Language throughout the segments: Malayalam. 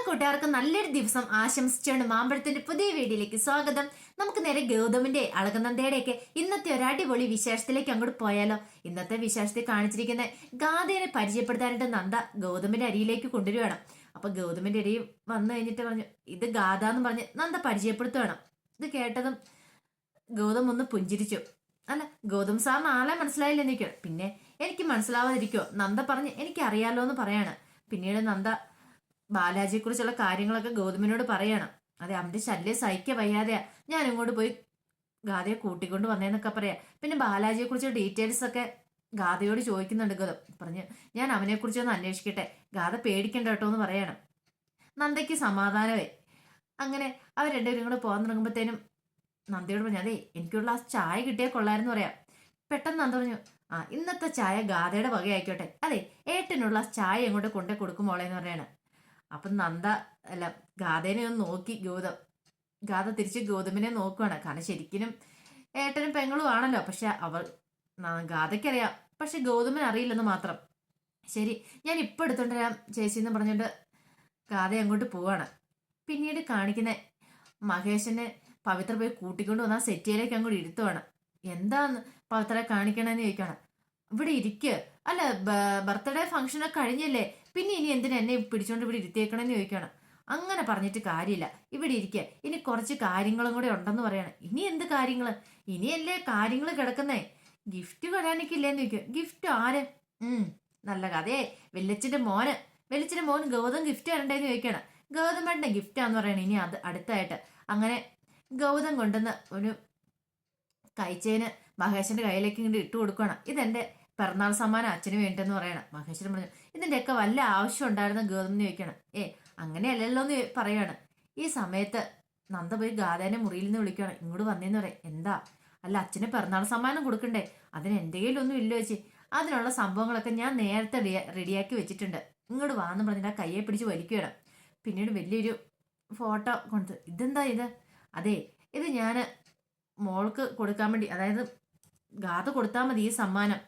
കൂട്ടുകാർക്ക് നല്ലൊരു ദിവസം ആശംസിച്ചുകൊണ്ട് മാമ്പഴത്തിന്റെ പുതിയ വീഡിയോയിലേക്ക് സ്വാഗതം. നമുക്ക് നേരെ ഗൗതമിന്റെ അളകനന്ദയുടെയൊക്കെ ഇന്നത്തെ ഒരു അടിപൊളി വിശേഷത്തിലേക്ക് അങ്ങോട്ട് പോയാലോ. ഇന്നത്തെ വിശേഷത്തിൽ കാണിച്ചിരിക്കുന്ന ഗാഥയെ പരിചയപ്പെടുത്താനായിട്ട് നന്ദ ഗൗതമിന്റെ അരിയിലേക്ക് കൊണ്ടുവരുവാണ്. അപ്പൊ ഗൗതമിന്റെ അരിയിൽ വന്നു കഴിഞ്ഞിട്ട് പറഞ്ഞു, ഇത് ഗാഥ എന്ന് പറഞ്ഞ് നന്ദ പരിചയപ്പെടുത്തുവാണ്. ഇത് കേട്ടതും ഗൗതം ഒന്ന് പുഞ്ചിരിച്ചു. അല്ല, ഗൗതം സാറിന് ആളെ മനസ്സിലായില്ലെന്ന് നിൽക്കുക. പിന്നെ എനിക്ക് മനസ്സിലാവാതിരിക്കോ? നന്ദ പറഞ്ഞ് എനിക്ക് അറിയാലോ എന്ന് പറയാണ്. പിന്നീട് നന്ദ ബാലാജിയെ കുറിച്ചുള്ള കാര്യങ്ങളൊക്കെ ഗൗതമിനോട് പറയണം. അതെ, അവന്റെ ശല്യം സഹിക്ക വയ്യാതെയാ ഞാൻ ഇങ്ങോട്ട് പോയി ഗാഥയെ കൂട്ടിക്കൊണ്ട് വന്നേന്നൊക്കെ പറയാ. പിന്നെ ബാലാജിയെ കുറിച്ച് ഡീറ്റെയിൽസ് ഒക്കെ ഗാഥയോട് ചോദിക്കുന്നുണ്ട്. ഗൗതം പറഞ്ഞു, ഞാൻ അവനെ കുറിച്ചൊന്ന് അന്വേഷിക്കട്ടെ, ഗാഥ പേടിക്കണ്ട കേട്ടോ എന്ന് പറയണം. നന്ദയ്ക്ക് സമാധാനമേ. അങ്ങനെ അവർ രണ്ടുപേരും കൂടെ പോകാൻ തുടങ്ങുമ്പോഴത്തേനും നന്ദയോട് പറഞ്ഞു, അതെ എനിക്കുള്ള ആ ചായ കിട്ടിയാൽ കൊള്ളായിരുന്നു പറയാം. പെട്ടെന്ന് നന്ദ പറഞ്ഞു, ഇന്നത്തെ ചായ ഗാഥയുടെ വകയായിക്കോട്ടെ. അതെ, ഏട്ടനുള്ള ചായ എങ്ങോട്ട് കൊണ്ടേ കൊടുക്കും മോളേന്ന് പറയാണ്. അപ്പൊ നന്ദ അല്ല ഗാഥേനെ ഒന്ന് നോക്കി ഗൗതം. ഗാഥ തിരിച്ച് ഗൗതമിനെ നോക്കുവാണ്. കാരണം ശരിക്കും ഏട്ടനും പെങ്ങളും ആണല്ലോ. പക്ഷെ അവർ ഗാഥയ്ക്കറിയാം, പക്ഷെ ഗൗതമിന് അറിയില്ലെന്ന് മാത്രം. ശരി, ഞാൻ ഇപ്പൊ എടുത്തോണ്ട് വരാം ചേച്ചി എന്ന് പറഞ്ഞിട്ട് ഗാഥ അങ്ങോട്ട് പോവാണ്. പിന്നീട് കാണിക്കുന്ന മഹേഷിനെ പവിത്ര പോയി കൂട്ടിക്കൊണ്ട് വന്ന ആ സെറ്റിയിലേക്ക് അങ്ങോട്ട് ഇരുത്തുവാണ്. എന്താന്ന് പവിത്ര കാണിക്കണമെന്ന് ചോദിക്കാണ്. ഇവിടെ ഇരിക്കുക. അല്ല, ബർത്ത്ഡേ ഫംഗ്ഷനൊക്കെ കഴിഞ്ഞല്ലേ, പിന്നെ ഇനി എന്തിനാ എന്നെ പിടിച്ചോണ്ട് ഇവിടെ ഇരുത്തിയേക്കണമെന്ന് ചോദിക്കുകയാണ്. അങ്ങനെ പറഞ്ഞിട്ട് കാര്യമില്ല, ഇവിടെ ഇരിക്കുക. ഇനി കുറച്ച് കാര്യങ്ങളും കൂടെ ഉണ്ടെന്ന് പറയാണ്. ഇനി എന്ത് കാര്യങ്ങള്? ഇനിയല്ലേ കാര്യങ്ങൾ കിടക്കുന്നേ. ഗിഫ്റ്റ് വരാനിക്കില്ലേന്ന് ചോദിക്കുക. ഗിഫ്റ്റ് ആര്? നല്ല കഥയെ, വെല്ലച്ചിന്റെ മോൻ ഗൗതം ഗിഫ്റ്റ് തരണ്ടേന്ന് ചോദിക്കുകയാണ്. ഗൗതമേട്ടന്റെ ഗിഫ്റ്റാന്ന് പറയണേ ഇനി അത് അടുത്തായിട്ട്. അങ്ങനെ ഗൗതം കൊണ്ടുവന്ന് ഒരു കൈച്ചേന് മഹേഷിന്റെ കയ്യിലേക്ക് ഇങ്ങോട്ട് ഇട്ട് കൊടുക്കുകയാണ്. ഇതെന്റെ പിറന്നാൾ സമ്മാനം അച്ഛന് വേണ്ടെന്ന് പറയണം. മഹേശ്വരൻ പറഞ്ഞു, ഇതിന്റെയൊക്കെ വല്ല ആവശ്യം ഉണ്ടായിരുന്ന ഗൗതം എന്ന് ചോദിക്കണം. അങ്ങനെയല്ലല്ലോ എന്ന് പറയാണ്. ഈ സമയത്ത് നന്ദ പോയി ഗാഥേനെ മുറിയിൽ നിന്ന് വിളിക്കുകയാണ്. ഇങ്ങോട്ട് വന്നേന്ന് പറയും. എന്താ? അല്ല, അച്ഛന് പിറന്നാൾ സമ്മാനം കൊടുക്കണ്ടേ? അതിന് എന്റെ കയ്യിലൊന്നും ഇല്ല വെച്ച്. അതിനുള്ള സംഭവങ്ങളൊക്കെ ഞാൻ നേരത്തെ റെഡിയാക്കി വെച്ചിട്ടുണ്ട്. ഇങ്ങോട്ട് വാന്ന് പറഞ്ഞിട്ട് ആ കയ്യെ പിടിച്ച് വലിക്കുകയാണ്. പിന്നീട് വലിയൊരു ഫോട്ടോ കൊണ്ട്, ഇതെന്താ ഇത്? അതെ, ഇത് ഞാൻ മോൾക്ക് കൊടുക്കാൻ വേണ്ടി, അതായത് ഗാഥ കൊടുത്താൽ മതി ഈ സമ്മാനം.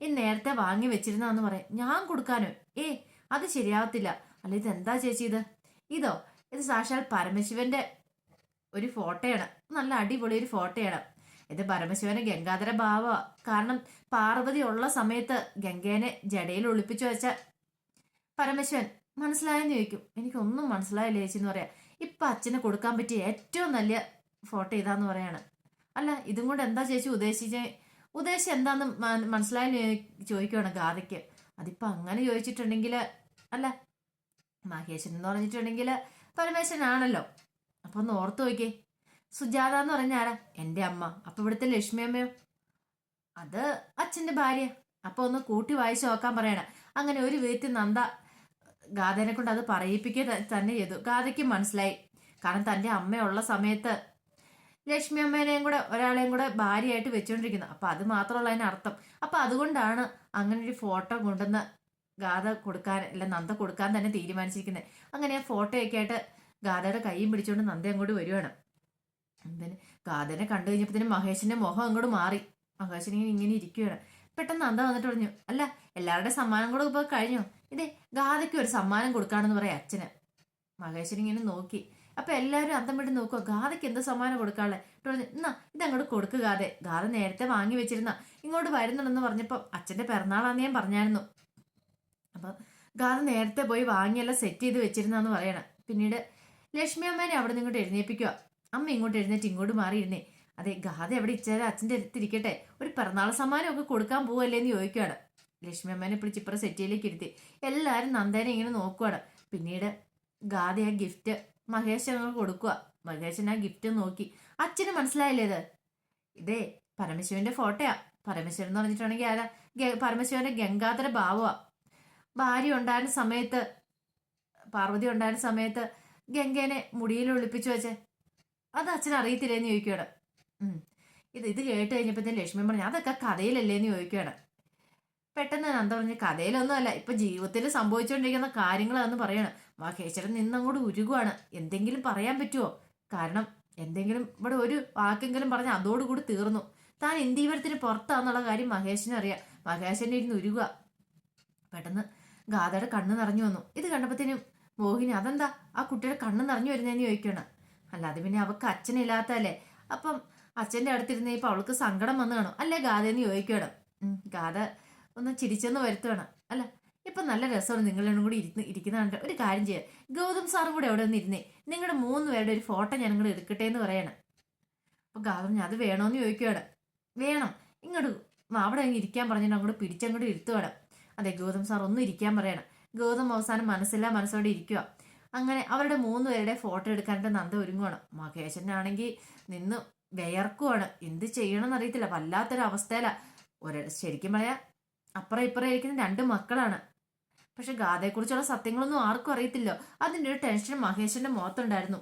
ഇത് നേരത്തെ വാങ്ങി വെച്ചിരുന്നാന്ന് പറയാം. ഞാൻ കൊടുക്കാനോ? അത് ശരിയാവത്തില്ല. അല്ല, ഇതെന്താ ചേച്ചി ഇത്? ഇത് സാക്ഷാൽ പരമശിവന്റെ ഒരു ഫോട്ടോയാണ്. നല്ല അടിപൊളി ഒരു ഫോട്ടോയാണ്. ഇത് പരമശിവന്റെ ഗംഗാധര ഭാവ. കാരണം പാർവതി ഉള്ള സമയത്ത് ഗംഗേനെ ജടയിൽ ഒളിപ്പിച്ചു വെച്ച പരമശിവൻ. മനസ്സിലായെന്ന് ചോദിക്കും. എനിക്കൊന്നും മനസ്സിലായില്ല ചേച്ചി എന്ന് പറയാം. ഇപ്പൊ അച്ഛന് കൊടുക്കാൻ പറ്റിയ ഏറ്റവും നല്ല ഫോട്ടോ ഇതാന്ന് പറയാണ്. അല്ല, ഇതും കൊണ്ട് എന്താ ചേച്ചി ഉദ്ദേശിച്ച് എന്താന്ന് മനസ്സിലായെന്ന് ചോദിക്കുവാണ് ഗാഥയ്ക്ക്. അതിപ്പോ അങ്ങനെ ചോദിച്ചിട്ടുണ്ടെങ്കിൽ, അല്ല മഹേശൻ എന്ന് പറഞ്ഞിട്ടുണ്ടെങ്കിൽ പരമേശ്വരനാണല്ലോ. അപ്പൊ ഒന്ന് ഓർത്തു നോക്കിയേ. സുജാത എന്ന് പറഞ്ഞ ആരാ? എന്റെ അമ്മ. അപ്പൊ ഇവിടുത്തെ ലക്ഷ്മി അമ്മയോ? അത് അച്ഛന്റെ ഭാര്യ. അപ്പൊ ഒന്ന് കൂട്ടി വായിച്ചു നോക്കാൻ പറയണം. അങ്ങനെ ഒരു വിധത്തിൽ നന്ദ ഗാഥനെ കൊണ്ട് അത് പറയിപ്പിക്കുക തന്നെ ചെയ്തു. ഗാഥയ്ക്ക് മനസ്സിലായി. കാരണം തന്റെ അമ്മയുള്ള സമയത്ത് ലക്ഷ്മി അമ്മേനെയും കൂടെ ഒരാളെയും കൂടെ ഭാര്യയായിട്ട് വെച്ചുകൊണ്ടിരിക്കുന്നു. അപ്പൊ അത് മാത്രമല്ല അതിനർത്ഥം. അപ്പൊ അതുകൊണ്ടാണ് അങ്ങനെ ഒരു ഫോട്ടോ കൊണ്ടുവന്ന് ഗാഥ കൊടുക്കാൻ, അല്ല നന്ദ കൊടുക്കാൻ തന്നെ തീരുമാനിച്ചിരിക്കുന്നത്. അങ്ങനെ ആ ഫോട്ടോയൊക്കെ ആയിട്ട് ഗാഥയുടെ കൈയും പിടിച്ചുകൊണ്ട് നന്ദ അങ്ങോട്ട് വരുവാണ്. പിന്നെ ഗാഥനെ കണ്ടു കഴിഞ്ഞപ്പോഴത്തേനും മഹേഷിന്റെ മുഖം അങ്ങോട്ട് മാറി. മഹേഷൻ ഇങ്ങനെ ഇരിക്കുകയാണ്. പെട്ടെന്ന് നന്ദ വന്നിട്ട് പറഞ്ഞു, അല്ല എല്ലാവരുടെ സമ്മാനം കൂടെ ഇപ്പൊ കഴിഞ്ഞോ? ഇതേ ഗാഥയ്ക്ക് ഒരു സമ്മാനം കൊടുക്കാണെന്ന് പറയാം അച്ഛന്. മഹേഷൻ ഇങ്ങനെ നോക്കി. അപ്പൊ എല്ലാവരും അന്തം വിട്ട് നോക്കുക, ഗാഥയ്ക്ക് എന്ത് സമ്മാനം കൊടുക്കാളെ. എന്നാ ഇതങ്ങോട്ട് കൊടുക്കുക. ഗാഥ നേരത്തെ വാങ്ങി വെച്ചിരുന്ന ഇങ്ങോട്ട് വരുന്നുണ്ടെന്ന് പറഞ്ഞപ്പോ അച്ഛന്റെ പിറന്നാളാന്ന് ഞാൻ പറഞ്ഞായിരുന്നു. അപ്പൊ ഗാഥ നേരത്തെ പോയി വാങ്ങിയെല്ലാം സെറ്റ് ചെയ്ത് വെച്ചിരുന്നാന്ന് പറയണം. പിന്നീട് ലക്ഷ്മി അമ്മേനെ അവിടെ നിന്ന് ഇങ്ങോട്ട് എഴുന്നേപ്പിക്കുക. അമ്മ ഇങ്ങോട്ട് എഴുന്നേറ്റ് ഇങ്ങോട്ട് മാറിയിരുന്നേ. അതെ, ഗാഥ എവിടെ ഇച്ചാൽ അച്ഛൻ്റെ അടുത്തിരിക്കട്ടെ, ഒരു പിറന്നാൾ സമ്മാനം ഒക്കെ കൊടുക്കാൻ പോവല്ലേ എന്ന് ചോദിക്കുകയാണ്. ലക്ഷ്മി അമ്മേനെ പിടിച്ച് ഇപ്പുറം സെറ്റിയിലേക്ക് ഇരുത്തി. എല്ലാവരും നന്ദേനെ ഇങ്ങനെ നോക്കുവാണ്. പിന്നീട് ഗാഥ ആ ഗിഫ്റ്റ് മഹേശൻ കൊടുക്കുക. മഹേശൻ ആ ഗിഫ്റ്റ് നോക്കി. അച്ഛന് മനസ്സിലായില്ലേ ഇതേ പരമശിവന്റെ ഫോട്ടോയാ. പരമശിവൻ എന്ന് പറഞ്ഞിട്ടുണ്ടെങ്കിൽ ആരാ? പരമശിവന്റെ ഗംഗാധര ഭാവമാ. ഭാര്യ ഉണ്ടായിരുന്ന സമയത്ത്, പാർവതി ഉണ്ടായിരുന്ന സമയത്ത് ഗംഗേനെ മുടിയിൽ ഒളിപ്പിച്ചു വെച്ചേ. അത് അച്ഛൻ അറിയത്തില്ലേന്ന് ചോദിക്കുകയാണ്. ഇത് കേട്ട് കഴിഞ്ഞപ്പോഴത്തേന് ലക്ഷ്മി പറഞ്ഞു, അതൊക്കെ കഥയിലല്ലേന്ന് ചോദിക്കുകയാണ്. പെട്ടെന്ന് നന്ദ പറഞ്ഞ്, കഥയിലൊന്നും അല്ല, ഇപ്പൊ ജീവിതത്തിൽ സംഭവിച്ചുകൊണ്ടിരിക്കുന്ന കാര്യങ്ങളാന്ന് പറയണം. മഹേശ്വരൻ നിന്നങ്ങോട്ട് ഉരുകുവാണ്. എന്തെങ്കിലും പറയാൻ പറ്റുമോ? കാരണം എന്തെങ്കിലും ഇവിടെ ഒരു വാക്കെങ്കിലും പറഞ്ഞ് അതോടുകൂടി തീർന്നു. താൻ ഇന്ത്യവരത്തിന് പുറത്താന്നുള്ള കാര്യം മഹേഷിനും അറിയാം. മഹേശ്വരനെ ഇരുന്ന് ഉരുക. പെട്ടെന്ന് ഗാഥയുടെ കണ്ണ് നിറഞ്ഞു വന്നു. ഇത് കണ്ടപ്പോഴത്തേനും മോഹിനി അതെന്താ ആ കുട്ടിയുടെ കണ്ണ് നിറഞ്ഞു വരുന്നതെന്ന് ചോദിക്കണം. അല്ല അത് പിന്നെ അവൾക്ക് അച്ഛനില്ലാത്തല്ലേ, അപ്പം അച്ഛൻ്റെ അടുത്തിരുന്ന് ഇപ്പൊ അവൾക്ക് സങ്കടം വന്നു കാണും അല്ലേ ഗാഥയെന്ന് ചോദിക്കണം. ഗാഥ ഒന്ന് ചിരിച്ചെന്ന് വരുത്തുവേണം. അല്ല ഇപ്പൊ നല്ല രസമാണ് നിങ്ങളും കൂടി ഇരിക്കുന്നുണ്ട്. ഒരു കാര്യം ചെയ്യാം, ഗൗതം സാറും കൂടെ അവിടെ ഒന്ന് ഇരുന്നേ, നിങ്ങളുടെ 3 പേരുടെ ഒരു ഫോട്ടോ ഞാൻ ഇങ്ങോട്ട് എടുക്കട്ടെ എന്ന് പറയണം. അപ്പൊ ഗാഥം അത് വേണോന്ന് ചോദിക്കുകയാണ്. വേണം, ഇങ്ങോട്ട് അവിടെ അങ്ങ് ഇരിക്കാൻ പറഞ്ഞിട്ട് അങ്ങോട്ട് പിടിച്ചങ്ങോട്ട് ഇരുത്തുവേണം. അതെ ഗൗതം സാർ ഒന്നും ഇരിക്കാൻ പറയണം. ഗൗതം അവസാനം മനസ്സില്ലാ മനസ്സോടെ ഇരിക്കുക. അങ്ങനെ അവരുടെ 3 പേരുടെ ഫോട്ടോ എടുക്കാനായിട്ട് നന്ദ ഒരുങ്ങുവാണ്. മഹേശനാണെങ്കിൽ നിന്ന് വിയർക്കുവാണ്. എന്ത് ചെയ്യണമെന്ന് അറിയത്തില്ല, വല്ലാത്തൊരു അവസ്ഥയില. ശരിക്കും പറയാ അപ്പുറം ഇപ്പുറം ഇരിക്കുന്ന 2 മക്കളാണ്. പക്ഷെ ഗാഥയെക്കുറിച്ചുള്ള സത്യങ്ങളൊന്നും ആർക്കും അറിയത്തില്ലോ. അതിൻ്റെ ഒരു ടെൻഷൻ മഹേശന്റെ മുഖത്തുണ്ടായിരുന്നു.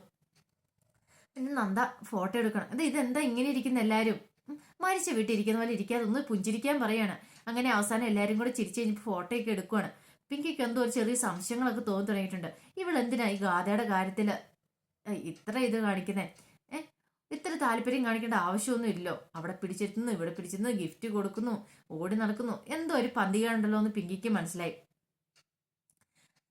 പിന്നെ നന്ദ ഫോട്ടോ എടുക്കണം. ഇതെന്താ ഇങ്ങനെ ഇരിക്കുന്ന എല്ലാവരും, മരിച്ച വീട്ടിൽ ഇരിക്കുന്ന പോലെ ഇരിക്കാതെ ഒന്ന് പുഞ്ചിരിക്കാൻ പറയാണ്. അങ്ങനെ അവസാനം എല്ലാവരും കൂടെ ചിരിച്ചു കഴിഞ്ഞപ്പോൾ ഫോട്ടോയൊക്കെ എടുക്കുവാണ്. പിങ്കിക്ക് എന്തോ ഒരു ചെറിയ സംശയങ്ങളൊക്കെ തോന്നി തുടങ്ങിയിട്ടുണ്ട്. ഇവളെന്തിനാ ഈ ഗാഥയുടെ കാര്യത്തിൽ ഇത്ര ഇത് കാണിക്കുന്നേ? ഇത്ര താല്പര്യം കാണിക്കേണ്ട ആവശ്യമൊന്നും ഇല്ലല്ലോ. അവിടെ പിടിച്ചിരുത്തുന്നു, ഇവിടെ പിടിച്ചിരുന്നു, ഗിഫ്റ്റ് കൊടുക്കുന്നു, ഓടി നടക്കുന്നു, എന്തോ ഒരു പന്തികയുണ്ടല്ലോ എന്ന് പിങ്കിക്ക് മനസ്സിലായി.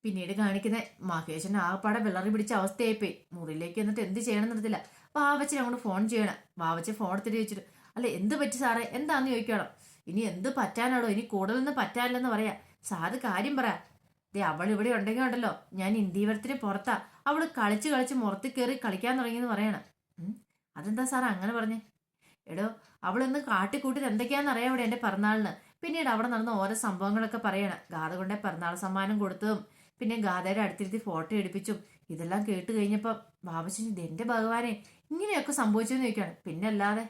പിന്നീട് കാണിക്കുന്ന മഹേശൻ ആകപ്പാടെ വിളറി പിടിച്ച അവസ്ഥയായിപ്പോയി. മുറിയിലേക്ക് എന്നിട്ട് എന്ത് ചെയ്യണം നിർത്തില്ല. വാവച്ചൻ അങ്ങോട്ട് ഫോൺ ചെയ്യണം. വാവച്ച ഫോൺ എടുത്തിട്ട് ചോദിച്ചിട്ട് അല്ല എന്ത് പറ്റി സാറേ, എന്താന്ന് ചോദിക്കണം. ഇനി എന്ത് പറ്റാനാടോ, ഇനി കൂടുതലൊന്നും പറ്റാനില്ലെന്ന് പറയാ. സാറ് കാര്യം പറ. അവൾ ഇവിടെ ഉണ്ടെങ്കിൽ ഉണ്ടല്ലോ ഞാൻ ഇന്ത്യവരത്തിന് പുറത്താ. അവള് കളിച്ച് കളിച്ച് മുറത്ത് കയറി കളിക്കാൻ തുടങ്ങിയെന്ന് പറയണം. അതെന്താ സാർ അങ്ങനെ പറഞ്ഞേ? എടോ അവളൊന്ന് കാട്ടിക്കൂട്ടിട്ട് എന്തൊക്കെയാണെന്ന് അറിയാം ഇവിടെ എൻ്റെ പിറന്നാളിന്. പിന്നീട് അവിടെ നടന്ന ഓരോ സംഭവങ്ങളൊക്കെ പറയണം. ഗാഥ കൊണ്ടേ പിറന്നാൾ സമ്മാനം കൊടുത്തതും പിന്നെ ഗാഥയുടെ അടുത്തിരുത്തി ഫോട്ടോ എടുപ്പിച്ചും ഇതെല്ലാം കേട്ട് കഴിഞ്ഞപ്പോൾ ബാബുശ്ശേരി ഇതെന്റെ ഭഗവാനെ ഇങ്ങനെയൊക്കെ സംഭവിച്ചെന്ന് ചോദിക്കുകയാണ്. പിന്നെ അല്ലാതെ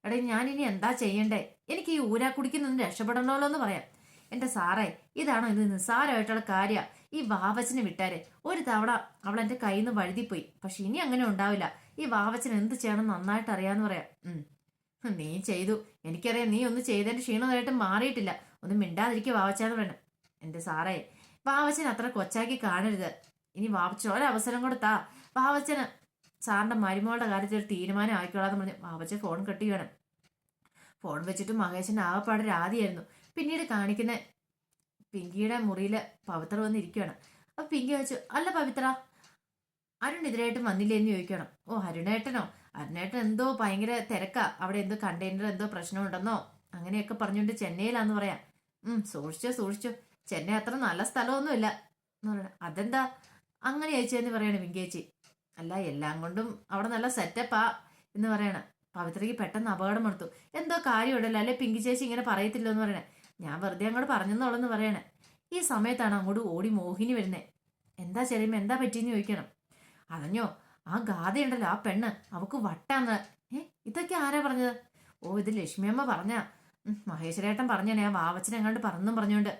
എടേ ഞാൻ ഇനി എന്താ ചെയ്യണ്ടേ? എനിക്ക് ഈ ഊരാക്കുടിക്ക് നിന്ന് രക്ഷപ്പെടണമല്ലോ എന്ന് പറയാം. എന്റെ സാറേ ഇതാണോ ഇത് നിസ്സാരമായിട്ടുള്ള കാര്യ? ഈ വാവച്ചനെ വിട്ടാരെ ഒരു തവണ അവൾ എന്റെ കയ്യിൽ നിന്ന് വഴുതിപ്പോയി. പക്ഷെ ഇനി അങ്ങനെ ഉണ്ടാവില്ല. ഈ വാവച്ചൻ എന്ത് ചെയ്യണം നന്നായിട്ട് അറിയാന്ന് പറയാം. നീ ചെയ്തു, എനിക്കറിയാം. നീ ഒന്ന് ചെയ്തതിന്റെ ക്ഷീണമായിട്ട് മാറിയിട്ടില്ല. ഒന്നും മിണ്ടാതിരിക്കുക വാവച്ചാന്ന് വേണം. എന്റെ സാറേ വാവച്ചൻ അത്ര കൊച്ചാക്കി കാണരുത്. ഇനി വാവച്ചൻ ഒരവസരം കൊടുത്താ വാവച്ചന് സാറിന്റെ മരുമകളുടെ കാര്യത്തിൽ ഒരു തീരുമാനം ആയിക്കോളാന്ന് പറഞ്ഞ് വാവച്ചൻ ഫോൺ കട്ട് ചെയ്യണം. ഫോൺ വെച്ചിട്ട് മഹേശൻ ആകപ്പാടെ രാതിയായിരുന്നു. പിന്നീട് കാണിക്കുന്ന പിങ്കിയുടെ മുറിയില് പവിത്ര വന്നിരിക്കുകയാണ്. അപ്പൊ പിങ്കി വെച്ചു അല്ല പവിത്ര അരുൺ ഇതിനായിട്ടും വന്നില്ലേന്ന് ചോദിക്കണം. ഓ അരുണേട്ടനോ? അരുണേട്ടൻ എന്തോ ഭയങ്കര തിരക്കാ, അവിടെ എന്തോ കണ്ടെയ്നർ എന്തോ പ്രശ്നമുണ്ടെന്നോ അങ്ങനെയൊക്കെ പറഞ്ഞുകൊണ്ട് ചെന്നൈയിലാന്ന് പറയാം. സൂക്ഷിച്ചോ ചെന്നൈ അത്ര നല്ല സ്ഥലമൊന്നുമില്ല എന്ന് പറയണം. അതെന്താ അങ്ങനെ ചേച്ചിയെന്ന് പറയണേ പിങ്കി ചേച്ചി. അല്ല എല്ലാം കൊണ്ടും അവിടെ നല്ല സെറ്റപ്പാ എന്ന് പറയണം. പവിത്രയ്ക്ക് പെട്ടെന്ന് അപകടം എടുത്തു. എന്തോ കാര്യമുണ്ടല്ലോ അല്ലെ പിങ്കി ചേച്ചി ഇങ്ങനെ പറയത്തില്ലോ എന്ന് പറയണേ. ഞാൻ വെറുതെ അങ്ങോട്ട് പറഞ്ഞെന്നുള്ളെന്ന് പറയണേ. ഈ സമയത്താണ് അങ്ങോട്ട് ഓടി മോഹിനി വരുന്നേ. എന്താ ചെറിയമ്മ എന്താ പറ്റിയെന്ന് ചോദിക്കണം. അതഞ്ഞോ ആ ഗാഥയുണ്ടല്ലോ ആ പെണ്ണ് അവക്ക് വട്ടാന്ന്. ഇതൊക്കെ ആരാ പറഞ്ഞത്? ഓ ഇത് ലക്ഷ്മിയമ്മ പറഞ്ഞ. മഹേശ്വരേട്ടൻ പറഞ്ഞേ ഞാൻ വാവച്ചനെങ്ങാണ്ട് പറഞ്ഞും പറഞ്ഞോണ്ട്.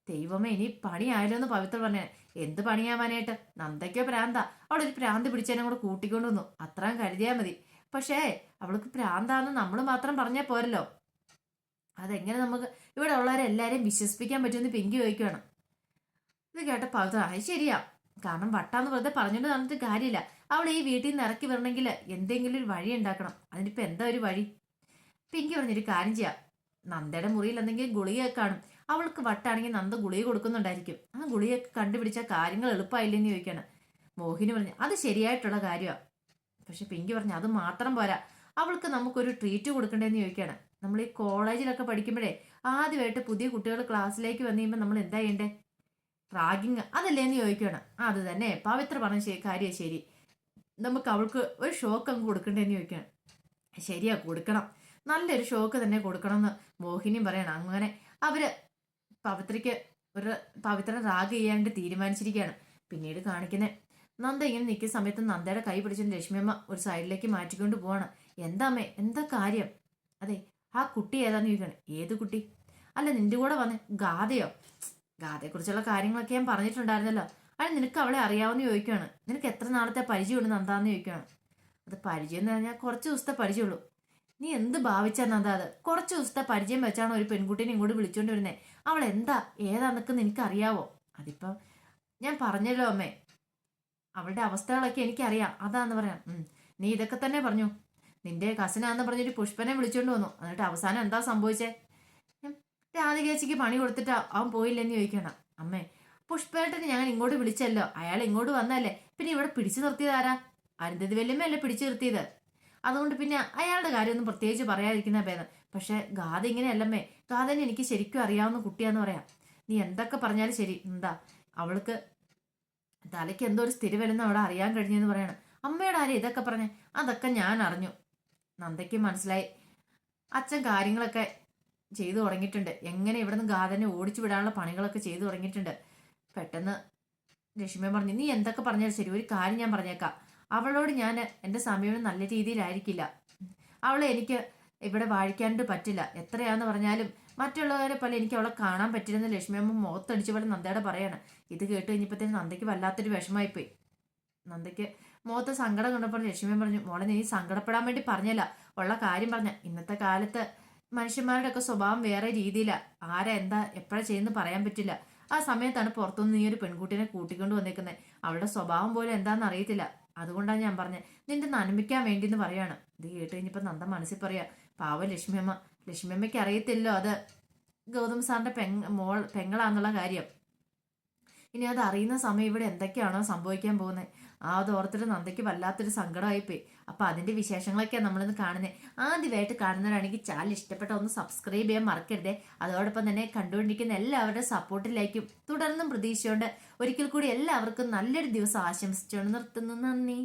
ദൈവമേ ഇനി പണിയായല്ലോ എന്ന് പവിത്ര പറഞ്ഞേ. എന്ത് പണിയാവാനായിട്ട്? നന്ദയ്ക്കോ പ്രാന്ത, അവളൊരു പ്രാന്ത് പിടിച്ചതിനെ കൂടെ കൂട്ടിക്കൊണ്ടു വന്നു, അത്രയും കരുതിയാൽ മതി. പക്ഷേ അവൾക്ക് പ്രാന്താന്ന് നമ്മൾ മാത്രം പറഞ്ഞാൽ പോരല്ലോ. അതെങ്ങനെ നമുക്ക് ഇവിടെ ഉള്ളവരെല്ലാരെയും വിശ്വസിപ്പിക്കാൻ പറ്റുമെന്ന് പിങ്കി ചോദിക്കുകയാണ്. ഇത് കേട്ട പവിത്ര അത് ശരിയാ, കാരണം വട്ടാന്ന് വെറുതെ പറഞ്ഞോണ്ട് തന്നിട്ട് കാര്യമില്ല. അവൾ ഈ വീട്ടിൽ നിന്ന് ഇറക്കി വരണമെങ്കിൽ എന്തെങ്കിലും ഒരു വഴി ഉണ്ടാക്കണം. അതിനിപ്പോ എന്താ ഒരു വഴി? പിങ്കി പറഞ്ഞൊരു കാര്യം ചെയ്യാം. നന്ദയുടെ മുറിയിൽ എന്തെങ്കിലും ഗുളിക കാണും. അവൾക്ക് വട്ടാണെങ്കിൽ നന്ദ ഗുളിക കൊടുക്കുന്നുണ്ടായിരിക്കും. ആ ഗുളികയൊക്കെ കണ്ടുപിടിച്ച കാര്യങ്ങൾ എളുപ്പമായില്ലെന്ന് ചോദിക്കാണ്. മോഹിനി പറഞ്ഞു അത് ശരിയായിട്ടുള്ള കാര്യമാണ്. പക്ഷെ പിങ്കി പറഞ്ഞു അത് മാത്രം പോരാ, അവൾക്ക് നമുക്കൊരു ട്രീറ്റ് കൊടുക്കണ്ടേന്ന് ചോദിക്കാണ്. നമ്മൾ ഈ കോളേജിലൊക്കെ പഠിക്കുമ്പോഴേ ആദ്യമായിട്ട് പുതിയ കുട്ടികൾ ക്ലാസ്സിലേക്ക് വന്നു കഴിയുമ്പോൾ നമ്മൾ എന്താ ചെയ്യണ്ടേ? റാഗിങ് അതല്ലേന്ന് ചോദിക്കുകയാണ്. അത് തന്നെ പവിത്ര പറഞ്ഞ കാര്യം ശരി, നമുക്ക് അവൾക്ക് ഒരു ഷോക്ക് അങ്ങ് കൊടുക്കണ്ടേന്ന് ചോദിക്കുകയാണ്. ശരിയാ കൊടുക്കണം, നല്ലൊരു ഷോക്ക് തന്നെ കൊടുക്കണം എന്ന് മോഹിനിയും പറയണം. അങ്ങനെ അവര് പവിത്ര റാഗ് ചെയ്യാണ്ട് തീരുമാനിച്ചിരിക്കുകയാണ്. പിന്നീട് കാണിക്കുന്നത് നന്ദ ഇങ്ങനെ നിൽക്കുന്ന സമയത്ത് നന്ദയുടെ കൈ പിടിച്ചിട്ട് ലക്ഷ്മിയമ്മ ഒരു സൈഡിലേക്ക് മാറ്റിക്കൊണ്ട് പോവാണ്. എന്താ അമ്മേ എന്താ കാര്യം? അതെ ആ കുട്ടി ഏതാന്ന് ചോദിക്കണം. ഏത് കുട്ടി? അല്ല നിന്റെ കൂടെ വന്ന് ഗാഥയോ? ഗാഥയെക്കുറിച്ചുള്ള കാര്യങ്ങളൊക്കെ ഞാൻ പറഞ്ഞിട്ടുണ്ടായിരുന്നല്ലോ. അത് നിനക്ക് അവളെ അറിയാവുന്ന ചോദിക്കുകയാണ്. നിനക്ക് എത്ര നാളത്തെ പരിചയമുണ്ട് നന്ദാന്ന് ചോദിക്കുകയാണ്. അത് പരിചയം എന്ന് പറഞ്ഞാൽ കുറച്ച് ദിവസത്തെ പരിചയമുള്ളൂ. നീ എന്ത് ഭാവിച്ചാ നന്ദ? അത് കുറച്ച് ദിവസത്തെ പരിചയം വെച്ചാണ് ഒരു പെൺകുട്ടീനെ ഇങ്ങോട്ട് വിളിച്ചോണ്ട് വരുന്നേ. അവൾ എന്താ ഏതാന്നൊക്കെ നിനക്ക് അറിയാവോ? അതിപ്പം ഞാൻ പറഞ്ഞല്ലോ അമ്മേ, അവളുടെ അവസ്ഥകളൊക്കെ എനിക്കറിയാം അതാന്ന് പറയാം. നീ ഇതൊക്കെ തന്നെ പറഞ്ഞു. നിന്റെ കസിനാന്ന് പറഞ്ഞൊരു പുഷ്പനെ വിളിച്ചോണ്ട് വന്നു. എന്നിട്ട് അവസാനം എന്താ സംഭവിച്ചേ? രാധികേച്ചിക്ക് പണി കൊടുത്തിട്ട് അവൻ പോയില്ലെന്ന് ചോദിക്കണം. അമ്മേ പുഷ്പേട്ടനെ ഞാൻ ഇങ്ങോട്ട് വിളിച്ചല്ലോ, അയാൾ ഇങ്ങോട്ട് വന്നല്ലേ, പിന്നെ ഇവിടെ പിടിച്ചു നിർത്തിയത് ആരാ? അരുന്ധതി വല്യമ്മയല്ലേ പിടിച്ചു നിർത്തിയത്. അതുകൊണ്ട് പിന്നെ അയാളുടെ കാര്യമൊന്നും പ്രത്യേകിച്ച് പറയാതിരിക്കുന്ന ഭേദം. പക്ഷെ ഗാഥ ഇങ്ങനെയല്ലമ്മേ, ഗാഥനെ എനിക്ക് ശരിക്കും അറിയാവുന്ന കുട്ടിയാന്ന് പറയാം. നീ എന്തൊക്കെ പറഞ്ഞാലും ശരി, എന്താ അവൾക്ക് തലയ്ക്ക് എന്തോ ഒരു സ്ഥിരവല്ലെന്ന് അവിടെ അറിയാൻ കഴിഞ്ഞെന്ന് പറയണം. അമ്മയോട് ആരും ഇതൊക്കെ പറഞ്ഞേ? അതൊക്കെ ഞാൻ അറിഞ്ഞു. നന്ദയ്ക്ക് മനസ്സിലായി അച്ഛൻ കാര്യങ്ങളൊക്കെ ചെയ്തു തുടങ്ങിയിട്ടുണ്ട്. എങ്ങനെ ഇവിടുന്ന് ഗാഥനെ ഓടിച്ചു വിടാനുള്ള പണികളൊക്കെ ചെയ്തു തുടങ്ങിയിട്ടുണ്ട്. പെട്ടെന്ന് ലക്ഷ്മി പറഞ്ഞു, നീ എന്തൊക്കെ പറഞ്ഞാലും ശരി, ഒരു കാര്യം ഞാൻ പറഞ്ഞേക്കാം. അവളോട് ഞാൻ എൻ്റെ സമയം നല്ല രീതിയിലായിരിക്കില്ല. അവളെ എനിക്ക് ഇവിടെ വാഴിക്കാനായിട്ട് പറ്റില്ല. എത്രയാന്ന് പറഞ്ഞാലും മറ്റുള്ളവരെ പോലെ എനിക്ക് അവളെ കാണാൻ പറ്റില്ലെന്ന് ലക്ഷ്മിയമ്മ മുഖത്തടിച്ച പോലെ നന്ദയുടെ പറയാണ്. ഇത് കേട്ട് കഴിഞ്ഞപ്പോഴത്തേന് നന്ദയ്ക്ക് വല്ലാത്തൊരു വിഷമായിപ്പോയി. നന്ദയ്ക്ക് മുഖത്ത് സങ്കടം കണ്ടപ്പോൾ ലക്ഷ്മി പറഞ്ഞു, മോളെ നീ സങ്കടപ്പെടാൻ വേണ്ടി പറഞ്ഞല്ല, ഉള്ള കാര്യം പറഞ്ഞ. ഇന്നത്തെ കാലത്ത് മനുഷ്യന്മാരുടെ ഒക്കെ സ്വഭാവം വേറെ രീതിയിലാണ്. ആരാ എന്താ എപ്പോഴാ ചെയ്യുന്നത് പറയാൻ പറ്റില്ല. ആ സമയത്താണ് പുറത്തുനിന്ന് നീ ഒരു പെൺകുട്ടിനെ കൂട്ടിക്കൊണ്ട് വന്നേക്കുന്നത്. അവളുടെ സ്വഭാവം പോലും എന്താണെന്ന് അറിയത്തില്ല. അതുകൊണ്ടാണ് ഞാൻ പറഞ്ഞത്, നിന്റെ നന്മയ്ക്കാൻ വേണ്ടി എന്ന് പറയാണ്. ഇത് കേട്ട് കഴിഞ്ഞപ്പോൾ നന്ദ മനസ്സിൽ പറയാ, പാവ ലക്ഷ്മിയമ്മ. ലക്ഷ്മിയമ്മയ്ക്ക് അറിയത്തില്ലോ അത് ഗൗതം സാറിന്റെ പെങ്ങളാന്നുള്ള കാര്യം. ഇനി അത് അറിയുന്ന സമയം ഇവിടെ എന്തൊക്കെയാണോ സംഭവിക്കാൻ പോകുന്നത്. അത് ഓർത്തിട്ട് നന്ദയ്ക്ക് വല്ലാത്തൊരു സങ്കടമായിപ്പോയി. അപ്പൊ അതിന്റെ വിശേഷങ്ങളൊക്കെയാണ് നമ്മളിന്ന് കാണുന്നത്. ആദ്യമായിട്ട് കാണുന്നവരാണെങ്കിൽ ചാനൽ ഇഷ്ടപ്പെട്ട ഒന്ന് സബ്സ്ക്രൈബ് ചെയ്യാൻ മറക്കരുതേ. അതോടൊപ്പം തന്നെ കണ്ടുകൊണ്ടിരിക്കുന്ന എല്ലാവരുടെ സപ്പോർട്ടിലേക്കും തുടർന്നും പ്രതീക്ഷയുണ്ട്. ഒരിക്കൽ കൂടി എല്ലാവർക്കും നല്ലൊരു ദിവസം ആശംസിച്ചുകൊണ്ട് നിർത്തുന്നു. നന്ദി.